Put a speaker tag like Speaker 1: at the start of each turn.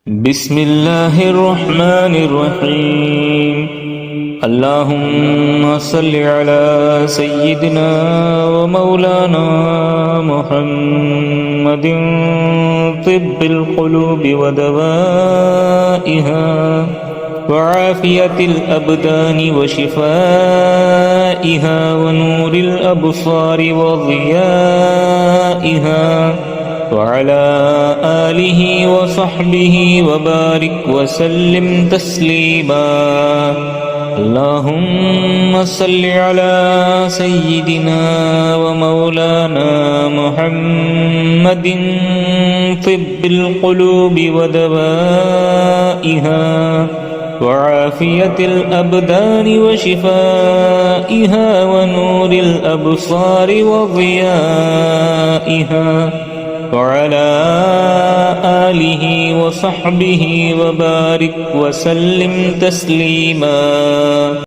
Speaker 1: بسم الله الرحمن الرحيم اللهم صل على سيدنا ومولانا محمد طب القلوب ودوائها وعافية الأبدان وشفائها ونور الأبصار وضيائها وعلى آله وصحبه وبارك وسلم تسليما اللهم صل على سيدنا ومولانا محمد طب القلوب ودوائها وعافية الأبدان وشفائها ونور الأبصار وضيائها وعلى آله وصحبه وبارك وسلم تسليما